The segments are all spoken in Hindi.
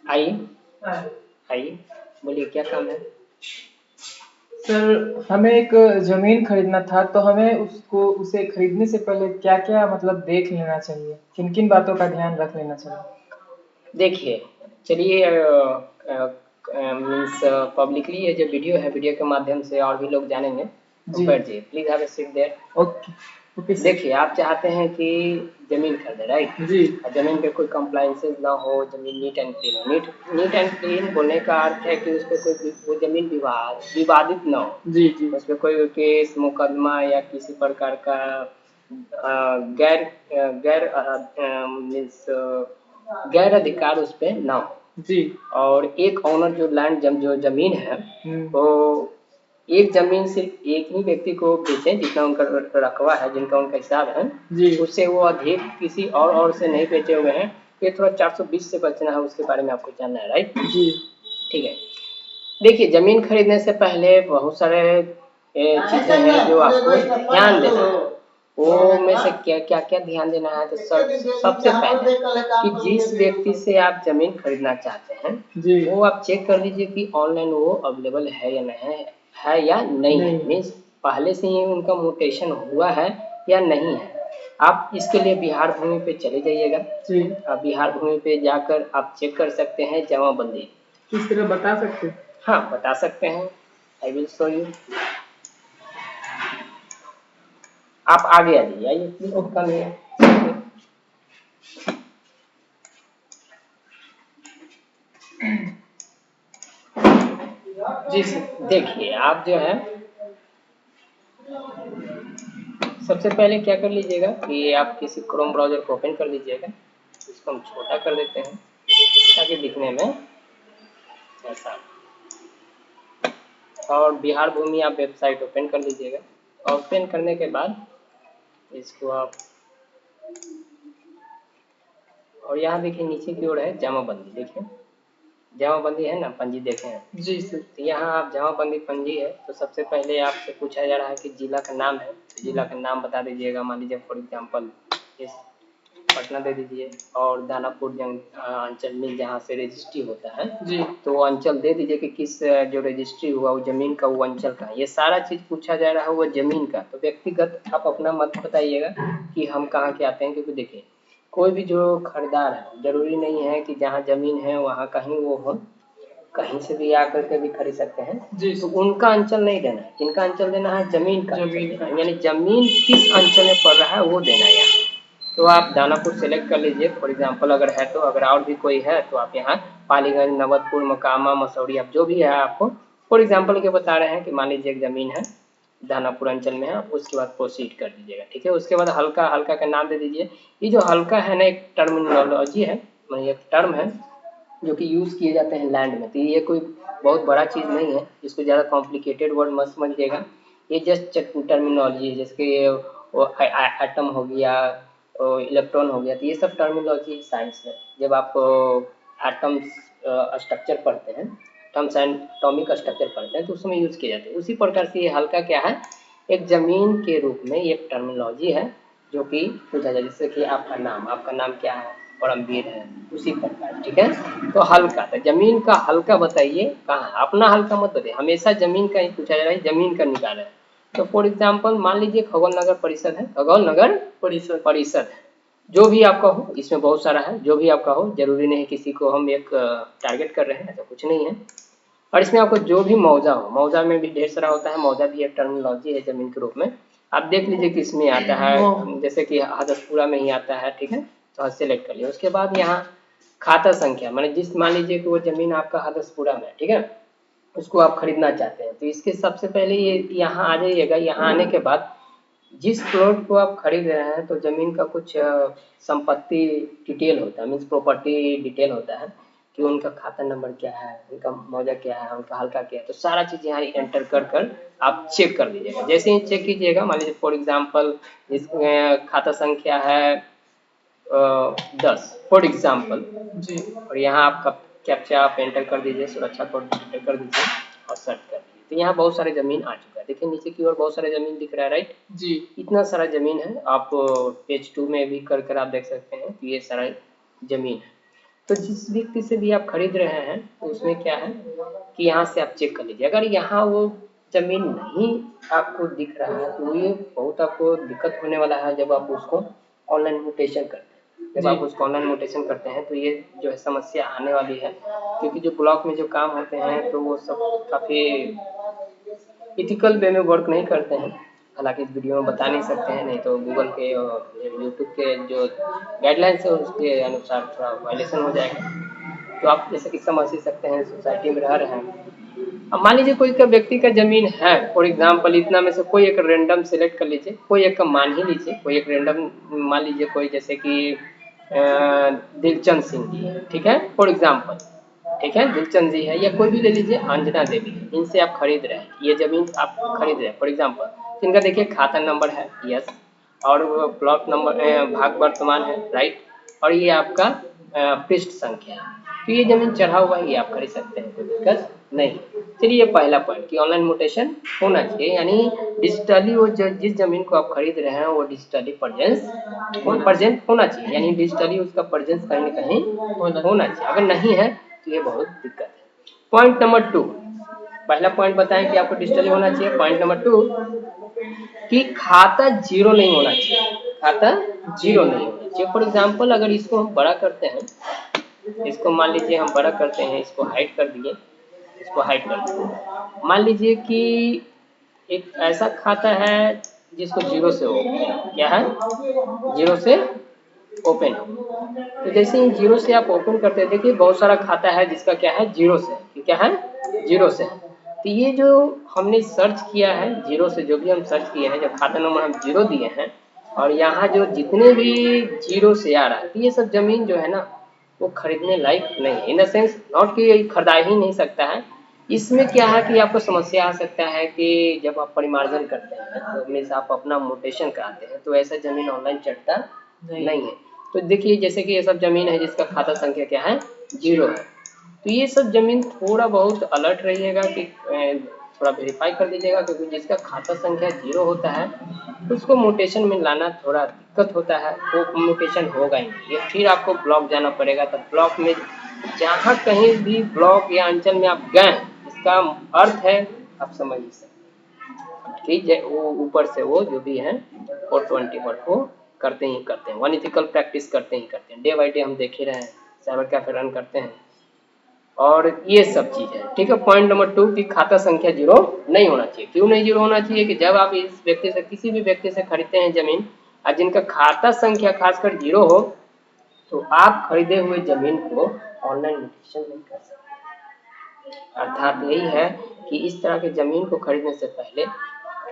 आइए आइए, बोलिए क्या काम है। सर, हमें एक ज़मीन खरीदना था, तो हमें उसे खरीदने से पहले क्या-क्या मतलब देख लेना चाहिए? किन-किन बातों का ध्यान रख लेना चाहिए? देखिए, चलिए मीन्स पब्लिकली ये जो वीडियो है, वीडियो के माध्यम से और भी लोग जानेंगे, तो जी। बैठ जाइए, please have a seat there. Okay. Okay sir. देखिए, आप चाहते हैं कि जमीन खरीदें, राइट? जी। और जमीन पे कोई कंप्लाइंसेस ना हो, जमीन नीट एंड क्लीन हो। नीट नीट एंड क्लीन बोलने का अर्थ है कि उस पे कोई वो जमीन विवादित ना हो, जी, जी। उस पे कोई केस मुकदमा या किसी प्रकार का गैर गैर मीन्स गैर अधिकार उस पे ना हो। जी। और एक ऑनर जो जो जमीन है, वो एक जमीन सिर्फ एक ही व्यक्ति को बेचें जितना उनका रकबा है, जिनका उनका हिसाब है, जी। उससे वो अधिक किसी और से नहीं बेचे हुए हैं। ये थोड़ा 420 से बचना है, उसके बारे में आपको जानना है, राइट? जी। ठीक है। देखिए, जमीन खरीदने से पहले बहुत सारे चीजें हैं जो आपको ध्यान देना है। वो में से क्या क्या क्या ध्यान देना है, तो सबसे पहले कि जिस व्यक्ति से आप जमीन खरीदना चाहते हैं, जी। वो आप चेक कर लीजिए कि ऑनलाइन वो अवेलेबल है या नहीं है या नहीं है। मीन्स पहले से ही उनका म्यूटेशन हुआ है या नहीं है। आप इसके लिए बिहार भूमि पे चले जाइएगा। जी। आप बिहार भूमि पे जाकर आप चेक कर सकते हैं जमाबंदी। किस तरह बता सकते हैं? हाँ, बता सकते हैं। I will show you. आप आगे आ जाइए, आइए प्लीज, कम है। जी सर, देखिए आप जो है सबसे पहले क्या कर लीजिएगा कि आप किसी क्रोम ब्राउजर को ओपन कर लीजिएगा। इसको हम छोटा कर देते हैं ताकि दिखने में ऐसा। और बिहार भूमि आप वेबसाइट ओपन कर लीजिएगा। ओपन करने के बाद इसको आप, और यहाँ देखिए नीचे की ओर है जमाबंदी। देखिए जमाबंदी है ना, पंजी देखे हैं? जी सर। तो यहाँ आप जमाबंदी पंजी है, तो सबसे पहले आपसे पूछा जा रहा है कि जिला का नाम है, तो जिला का नाम बता दीजिएगा। मान लीजिए फॉर एग्जाम्पल इस पटना दे दीजिए, और दानापुर अंचल में जहाँ से रजिस्ट्री होता है, जी। तो वो अंचल दे दीजिए कि किस जो रजिस्ट्री हुआ वो जमीन का, वो अंचल का। ये सारा चीज पूछा जा रहा है वो जमीन का। तो व्यक्तिगत आप अपना मत बताइएगा कि हम कहाँ के आते हैं, क्योंकि देखिए कोई भी जो खरीदार है, जरूरी नहीं है कि जहाँ जमीन है वहाँ कहीं वो हो, कहीं से भी आकर के भी खरीद सकते हैं। जी। तो उनका अंचल नहीं देना है, किनका अंचल देना है? जमीन का अंचल जमीन देना का। है। यानी जमीन किस अंचल में पड़ रहा है वो देना है यहाँ। तो आप दानापुर सेलेक्ट कर लीजिए फॉर एग्जाम्पल, अगर है तो। अगर और भी कोई है तो आप यहाँ पालीगंज, नवतपुर, मकामा, मसौड़ी, आप जो भी है आपको फॉर एग्जाम्पल के बता रहे हैं कि मान लीजिए एक जमीन है दानापुर अंचल में है, उसके बाद प्रोसीड कर दीजिएगा। ठीक है, उसके बाद हल्का हल्का का नाम दे दीजिए। ये जो हल्का है ना, एक टर्मिनोलॉजी है, मतलब एक टर्म है जो कि यूज किए जाते हैं लैंड में। तो ये कोई बहुत बड़ा चीज नहीं है, इसको ज्यादा कॉम्प्लिकेटेड वर्ड मत समझिएगा। ये जस्ट टर्मिनोलॉजी है, जैसे वो एटम हो गया, इलेक्ट्रॉन हो गया, तो ये सब टर्मिनोलॉजी साइंस है। जब आप एटम स्ट्रक्चर पढ़ते हैं, एटम्स एंड एटॉमिक स्ट्रक्चर पढ़ते हैं, तो उसमें यूज किए जाते हैं। उसी प्रकार से ये हल्का क्या है, एक जमीन के रूप में ये टर्मिनोलॉजी है जो कि पूछा जाए। जैसे कि आपका नाम क्या है? परमवीर है, उसी प्रकार। ठीक है, तो हल्का, तो जमीन का हल्का बताइए कहाँ है। अपना हल्का मत बताइए, हमेशा जमीन का ही पूछा जा रहा है, जमीन का निकाल है। तो फॉर एग्जाम्पल मान लीजिए खगोल नगर परिषद है, खगोल नगर परिषद है, जो भी आपका हो। इसमें बहुत सारा है, जो भी आपका हो, जरूरी नहीं किसी को हम एक टारगेट कर रहे हैं, ऐसा कुछ नहीं है। और इसमें आपको जो भी मौजा हो, मौजा में भी ढेर सारा होता है, मौजा भी एक टर्मिनोलॉजी है जमीन के रूप में। आप देख लीजिए किस में आता है, जैसे कि हदसपुरा में ही आता है। ठीक है, तो सेलेक्ट कर लिया। उसके बाद यहाँ खाता संख्या, माने जिस, मान लीजिए कि वो जमीन आपका हदसपुरा में है, ठीक है, उसको आप खरीदना चाहते हैं, तो इसके सबसे पहले ये यहाँ आ जाइएगा। यहाँ आने के बाद जिस प्लॉट को आप खरीद रहे हैं, तो जमीन का कुछ संपत्ति डिटेल होता है, मीन्स प्रॉपर्टी डिटेल होता है कि उनका खाता नंबर क्या है, उनका मौजा क्या है, उनका हल्का क्या है। तो सारा चीज यहाँ एंटर कर कर आप चेक कर लीजिएगा। जैसे ही चेक कीजिएगा, मान लीजिए फॉर एग्जाम्पल इस खाता संख्या है 10 फॉर एग्जाम्पल जी। और यहाँ आपका कैप्चा आप एंटर कर दीजिए, सुरक्षा कोड एंटर कर दीजिए और सर्च कर दीजिए। तो यहाँ बहुत सारे जमीन आ चुका है। देखिए नीचे की ओर बहुत सारे जमीन दिख रहा है, राइट? जी। इतना सारा जमीन है। आप पेज 2 में भी कर आप देख सकते हैं कि ये सारा जमीन है। तो जिस व्यक्ति से भी आप खरीद रहे हैं तो उसमें क्या है कि यहाँ से आप चेक कर लीजिए। अगर यहाँ वो जमीन नहीं आपको दिख रहा है तो ये बहुत आपको दिक्कत होने वाला है जब आप उसको ऑनलाइन म्यूटेशन करते हैं। जब आप उसको ऑनलाइन म्यूटेशन करते हैं तो ये जो है समस्या आने वाली है, क्योंकि जो ब्लॉक में जो काम होते हैं तो वो सब काफ़ी इथिकल वे में वर्क नहीं करते हैं। हालांकि इस वीडियो में बता नहीं सकते हैं, नहीं तो गूगल के और यूट्यूब के जो गाइडलाइंस है उसके अनुसार थोड़ा वायलेशन हो जाएगा। तो आप जैसे कि समझ ही सकते हैं, सोसाइटी में रह रहे हैं। अब मान लीजिए कोई का व्यक्ति का जमीन है, फॉर एग्जाम्पल इतना में से कोई एक रेंडम सिलेक्ट कर लीजिए, कोई एक का मान ही लीजिए, कोई एक रेंडम मान लीजिए, कोई जैसे कि दिलचंद सिंह जी, ठीक है, फॉर एग्जाम्पल, ठीक है, दिलचंद जी है, या कोई भी ले लीजिए, अंजना देवी है, इनसे आप खरीद रहे हैं, ये जमीन आप खरीद रहे हैं फॉर एग्जाम्पल। इनका देखिए खाता नंबर है, यस, और प्लॉट नंबर भाग वर्तमान है, राइट, और ये आपका पृष्ठ संख्या है। तो ये जमीन चढ़ा हुआ है, ये आप खरीद सकते हैं, कोई दिक्कत नहीं। चलिए, ये पहला पॉइंट कि ऑनलाइन म्यूटेशन होना चाहिए, यानी डिजिटली वो जिस जमीन को आप खरीद रहे हैं वो डिजिटली प्रेजेंट होना चाहिए, यानी डिजिटली उसका प्रेजेंस कहीं ना कहीं होना चाहिए। अगर नहीं है तो ये बहुत दिक्कत है। पॉइंट नंबर 2, पहला पॉइंट बताएं कि आपको डिजिटली होना चाहिए। पॉइंट नंबर 2 कि खाता जीरो नहीं होना चाहिए, खाता जीरो नहीं होना चाहिए। फॉर एग्जाम्पल अगर इसको हम बड़ा करते हैं, इसको मान लीजिए हम बड़ा करते हैं, इसको हाइड कर दिए, इसको हाइड कर दिए। मान लीजिए कि एक ऐसा खाता है जिसको जीरो से ओपन, क्या है, जीरो से ओपन। तो जैसे ही जीरो से आप ओपन करते हैं, देखिए बहुत सारा खाता है जिसका क्या है, जीरो से, क्या है, जीरो से। तो ये जो हमने सर्च किया है जीरो से, जो भी हम सर्च किए हैं, जब खाता नंबर हम जीरो दिए हैं और यहाँ जो जितने भी जीरो से आ रहा है, तो ये सब जमीन जो है ना वो खरीदने लायक नहीं है। इन द सेंस नॉट कि खरीदा ही नहीं सकता है। इसमें क्या है कि आपको समस्या आ सकता है कि जब आप परिमार्जन करते हैं तो मीन्स आप अपना म्यूटेशन कराते हैं, तो ऐसा जमीन ऑनलाइन चढ़ता नहीं है। तो देखिए जैसे कि ये सब जमीन है जिसका खाता संख्या क्या है, जीरो है, तो ये सब जमीन थोड़ा बहुत अलर्ट रहिएगा कि थोड़ा वेरीफाई कर दीजिएगा, क्योंकि जिसका खाता संख्या जीरो होता है उसको म्यूटेशन में लाना थोड़ा दिक्कत होता है, वो म्यूटेशन होगा ही नहीं, ये फिर आपको ब्लॉक जाना पड़ेगा। तो ब्लॉक में जहाँ कहीं भी ब्लॉक या अंचल में आप गए, इसका अर्थ है आप समझ ही सकते, ठीक है, वो ऊपर से वो जो भी है 420 को करते ही करते हैं, वनिथिकल प्रैक्टिस करते ही करते हैं, डे बाई डे हम देख ही रहे हैं, साइबर कैफे रन करते हैं और ये सब चीज है, ठीक है। पॉइंट नंबर 2 कि खाता संख्या जीरो नहीं होना चाहिए। क्यों नहीं जीरो होना चाहिए कि जब आप इस व्यक्ति से, किसी भी व्यक्ति से खरीदते हैं जमीन और जिनका खाता संख्या खासकर जीरो हो, तो आप खरीदे हुए जमीन को ऑनलाइन म्यूटेशन नहीं कर सकते। अर्थात यही है कि इस तरह के जमीन को खरीदने से पहले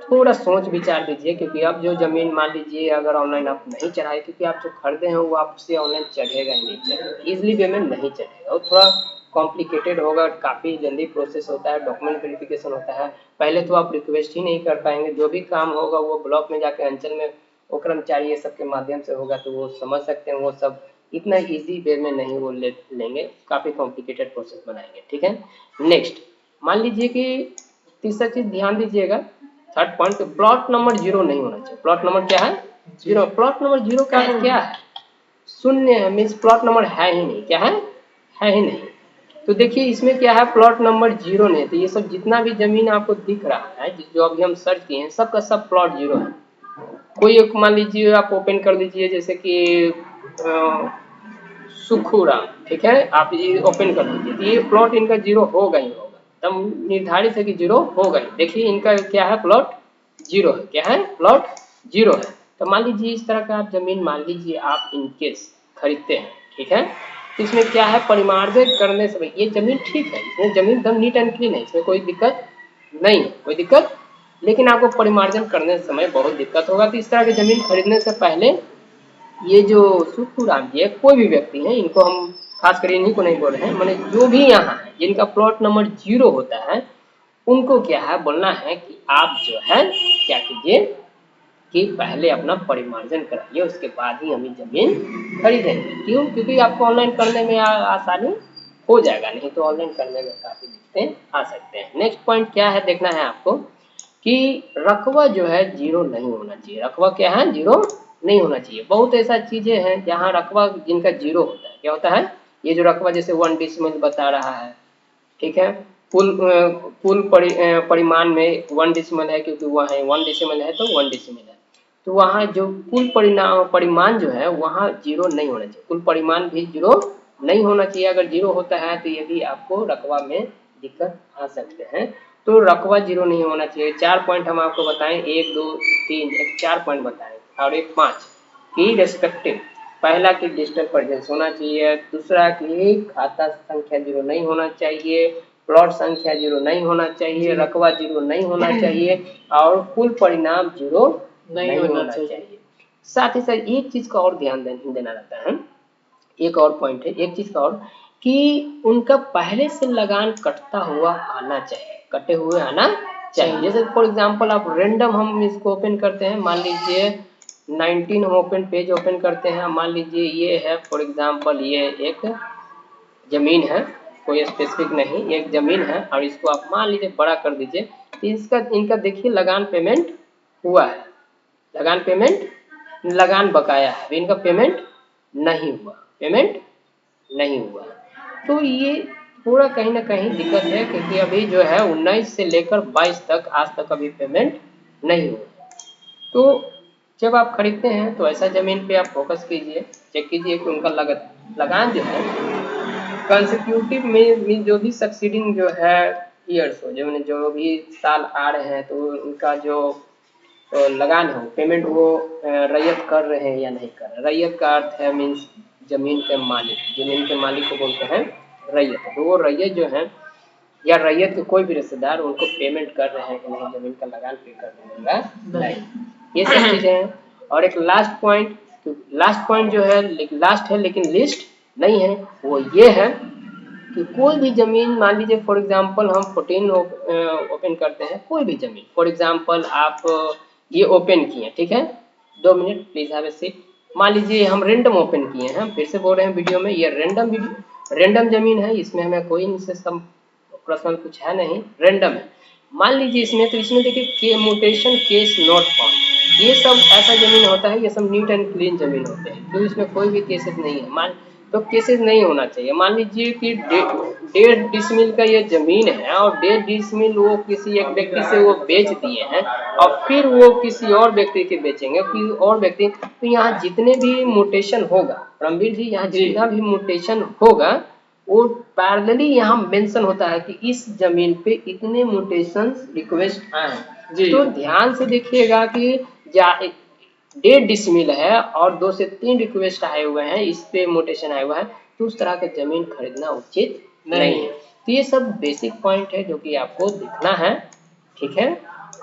थोड़ा सोच विचार दीजिए, क्योंकि अब जो जमीन मान लीजिए अगर ऑनलाइन आप नहीं चढ़ाए, क्योंकि आप जो खरीदे हैं वो आपसे ऑनलाइन चढ़ेगा ही नहीं, चढ़ेगा इजिली वे में नहीं चढ़ेगा, और थोड़ा कॉम्प्लिकेटेड होगा, काफ़ी जल्दी प्रोसेस होता है, डॉक्यूमेंट वेरिफिकेशन होता है। पहले तो आप रिक्वेस्ट ही नहीं कर पाएंगे, जो भी काम होगा वो ब्लॉक में जाके अंचल में वो कर्मचारी ये सब के माध्यम से होगा, तो वो समझ सकते हैं, वो सब इतना इजी वे में नहीं वो लेंगे, काफ़ी कॉम्प्लिकेटेड प्रोसेस बनाएंगे, ठीक है। नेक्स्ट मान लीजिए कि तीसरा चीज ध्यान दीजिएगा, third point, plot number zero नहीं होना चाहिए। प्लॉट नंबर क्या है, जीरो। प्लॉट नंबर जीरो का क्या है, शून्य है, मीन्स प्लॉट नंबर है ही नहीं, क्या है ही नहीं। तो देखिए इसमें क्या है, प्लॉट नंबर जीरो नहीं, तो ये सब जितना भी जमीन आपको दिख रहा है जो अभी हम सर्च किए हैं सबका सब प्लॉट जीरो है। कोई एक मान लीजिए आप ओपन कर लीजिए, जैसे कि सुखुराम, ठीक है, आप ये ओपन कर लीजिए, तो ये प्लॉट इनका जीरो होगा ही होगा, तब निर्धारित है कि जीरो होगा ही। देखिए इनका क्या है, प्लॉट जीरो है, क्या है, प्लॉट जीरो है। तो मान लीजिए इस तरह का आप जमीन मान लीजिए आप इनकेस खरीदते हैं, ठीक है, तो इसमें क्या है, परिमार्जन करने से ये जमीन ठीक है, इसमें जमीन एकदम नीट एंड क्लीन है, इसमें कोई दिक्कत नहीं, कोई दिक्कत, लेकिन आपको परिमार्जन करने समय बहुत दिक्कत होगा। तो इस तरह की जमीन खरीदने से पहले ये जो सुखुराम जी है, कोई भी व्यक्ति है, इनको हम खासकर इन्हीं को नहीं बोल रहे हैं, मैंने जो भी यहाँ है जिनका प्लॉट नंबर जीरो होता है उनको क्या है बोलना है कि आप जो है क्या कीजिए कि पहले अपना परिमार्जन कराइए, उसके बाद ही हम जमीन खरीदेंगे। क्यों, क्योंकि आपको ऑनलाइन करने में आसानी हो जाएगा, नहीं तो ऑनलाइन करने में काफी दिक्कतें आ सकते हैं। नेक्स्ट पॉइंट क्या है देखना है आपको कि रकबा जो है जीरो नहीं होना चाहिए। रकबा क्या है, जीरो नहीं होना चाहिए। बहुत ऐसा चीजें हैं जहाँ रकबा जिनका जीरो होता है, क्या होता है, ये जो रकबा जैसे 1 डिसमिल बता रहा है, ठीक है, कुल परिमाण में 1 डिसमिल है, क्योंकि वहाँ 1 डिसमिल है तो 1 डिसमिल है, तो वहाँ जो कुल परिमाण जो है वहाँ 0 नहीं होना चाहिए, कुल परिमाण भी 0 नहीं होना चाहिए। अगर 0 होता है तो ये भी आपको रकबा में दिक्कत आ सकते हैं। तो रकबा 0 नहीं होना चाहिए। 4 पॉइंट हम आपको बताएं, 1 2 3, 4 पॉइंट बताएं और एक 5 की रेस्पेक्टिव। पहला कि डिजिटल प्रेजेंस होना चाहिए, दूसरा कि खाता संख्या 0 नहीं होना चाहिए, प्लॉट संख्या 0 नहीं होना चाहिए, रकबा 0 नहीं होना चाहिए और कुल परिणाम 0 नहीं होना चाहिए। साथ ही साथ एक चीज का और ध्यान देना रहता है, एक और पॉइंट है, एक चीज का और कि उनका पहले से लगान कटता हुआ आना चाहिए, कटे हुए आना चाहिए। जैसे फॉर एग्जांपल आप रेंडम हम इसको ओपन करते हैं, मान लीजिए 19 हम ओपन पेज ओपन करते हैं, मान लीजिए ये है फॉर एग्जांपल ये एक जमीन है, कोई स्पेसिफिक नहीं, एक जमीन है और इसको आप मान लीजिए बड़ा कर दीजिए, तो इसका इनका देखिए लगान पेमेंट हुआ है, लगान पेमेंट लगान बकाया है, इनका पेमेंट नहीं हुआ, पेमेंट नहीं हुआ। तो ये पूरा कहीं ना कहीं दिक्कत है, क्योंकि अभी जो है 19 से लेकर 22 तक आज तक अभी पेमेंट नहीं हुआ। तो जब आप खरीदते हैं तो ऐसा जमीन पे आप फोकस कीजिए, चेक कीजिए कि उनका लगान जो है कंसेक्यूटिव में जो भी सक्सीडिंग जो है ईयर्स हो, जो भी साल आ रहे हैं, तो उनका जो लगान हो पेमेंट वो रैयत कर रहे हैं या नहीं कर रहे। रैयत का अर्थ है मीन्स जमीन के मालिक, जमीन के मालिक को बोलते हैं रैयत। तो वो रैयत जो है या रैयत के कोई भी रिश्तेदार उनको पेमेंट कर रहे हैं कि नहीं, जमीन का लगान पे कर रहे हैं नहीं, ये सब चीजें हैं। और एक लास्ट पॉइंट जो है, लास्ट है लेकिन लिस्ट नहीं है, वो ये है कि कोई भी जमीन मान लीजिए फॉर एग्जांपल हम 14 ओपन करते हैं, कोई भी जमीन फॉर एग्जांपल आप ये ओपन किए, ठीक है, 2 minute please have a seat. मान लीजिए हम रेंडम ओपन किए हैं, हम फिर से बोल रहे हैं वीडियो में, ये रेंडम जमीन है, इसमें हमें कोई पर्सनल कुछ है नहीं, रेंडम है। मान लीजिए इसमें, तो इसमें देखिए म्यूटेशन केस नॉट फाउंड, ये सब ऐसा जमीन होता है, ये सब नीट एंड क्लीन जमीन होते हैं, तो इसमें कोई भी केसेस नहीं है, तो केसेस नहीं होना चाहिए। मान लीजिए कि 1.5 डिसमिल का ये जमीन है और 1.5 डिसमिल वो किसी एक व्यक्ति से वो बेच दिए हैं और फिर वो किसी और व्यक्ति के बेचेंगे, किसी और व्यक्ति, तो यहाँ जितने भी म्यूटेशन होगा, रणवीर जी, यहाँ जितना भी म्यूटेशन होगा वो पैरेलली यहाँ मेंशन होता है कि इस जमीन पे इतने म्यूटेशन रिक्वेस्ट आए हैं। तो ध्यान से देखिएगा कि 1.5 डिसमिल है और 2 से 3 रिक्वेस्ट आए हुए हैं, इस पे म्यूटेशन आया हुआ है, तो उस तरह के जमीन खरीदना उचित नहीं है। तो ये सब बेसिक पॉइंट है जो कि आपको दिखना है, ठीक है।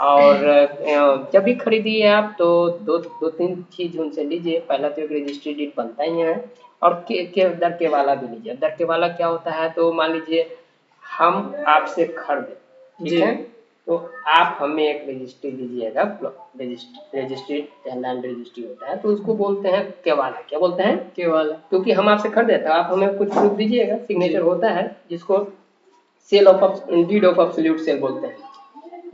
और जब भी खरीदिए आप तो दो तीन चीज उनसे लीजिए। पहला तो एक रजिस्ट्री डीड बनता ही है, और दर के वाला भी लीजिए। दर के वाला क्या होता है, तो मान लीजिए हम आपसे खरीदे, ठीक है, तो आप हमें एक रजिस्ट्री दीजिएगा, रजिस्ट्री लैंड रजिस्ट्री होता है, तो उसको बोलते हैं केवाला। क्या बोलते हैं? केवाला। क्योंकि हम आपसे खरीदे तो आप हमें कुछ प्रूफ दीजिएगा, सिग्नेचर होता है, जिसको डीड ऑफ एब्सोल्यूट सेल बोलते हैं।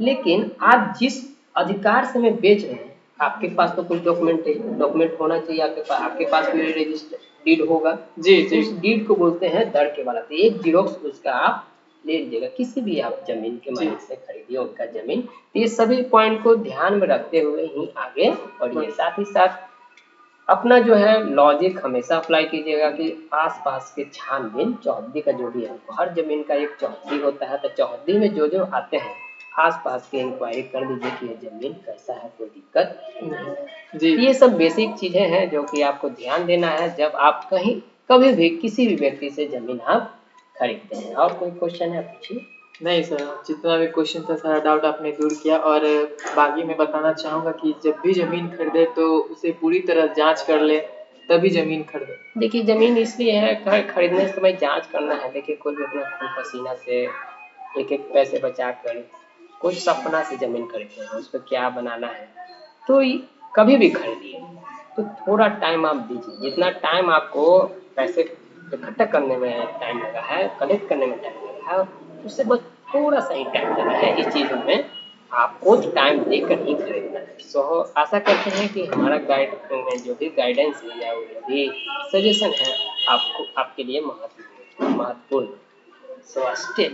लेकिन आप जिस अधिकार से हमें बेच रहे हैं, आपके पास तो कुछ डॉक्यूमेंट होना चाहिए, आपके पास भी रजिस्टर डीड होगा जी। उस डीड को बोलते हैं दर के वाला। तो एक जीरोक्स उसका आप ले लीजिएगा, किसी भी आप जमीन के मालिक से खरीदिए उनका जमीन। तो ये सभी पॉइंट को ध्यान में रखते हुए ही आगे बढ़िए। साथ ही साथ अपना जो है लॉजिक हमेशा अप्लाई कीजिएगा कि आसपास के छानबीन, चौहद्दी का जो भी है, हर जमीन का एक चौहद्दी होता है, तो चौहद्दी में जो आते हैं आसपास की इंक्वायरी कर लीजिए कि ये जमीन कैसा है, कोई दिक्कत नहीं जी। ये सब बेसिक चीजें हैं जो कि आपको ध्यान देना है जब आप कभी भी किसी भी व्यक्ति से जमीन आप खरीदते हैं। और कोई क्वेश्चन है पूछिए। नहीं सर, जितना भी क्वेश्चन था सारा डाउट आपने दूर किया। और बाकी मैं बताना चाहूँगा कि जब भी ज़मीन खरीदे तो उसे पूरी तरह जांच कर ले, तभी ज़मीन खरीदे। देखिए ज़मीन इसलिए है, खरीदने समय जांच करना है। देखिए कोई भी अपना खून पसीना से एक पैसे बचा कर कुछ सपना से ज़मीन खरीदते हैं, उस पर क्या बनाना है, तो कभी भी खरीदिए तो थोड़ा टाइम आप दीजिए। जितना टाइम आपको पैसे इकट्ठा करने में टाइम लगा है, कलेक्ट करने में टाइम लगा है, उससे बस थोड़ा सा ही टाइम लगा है। इस चीज़ों में आपको टाइम देकर ही खरीदना है। सो आशा करते हैं कि हमारा गाइड जो भी गाइडेंस है या जो भी सजेशन है आपको आपके लिए महत्वपूर्ण। So stay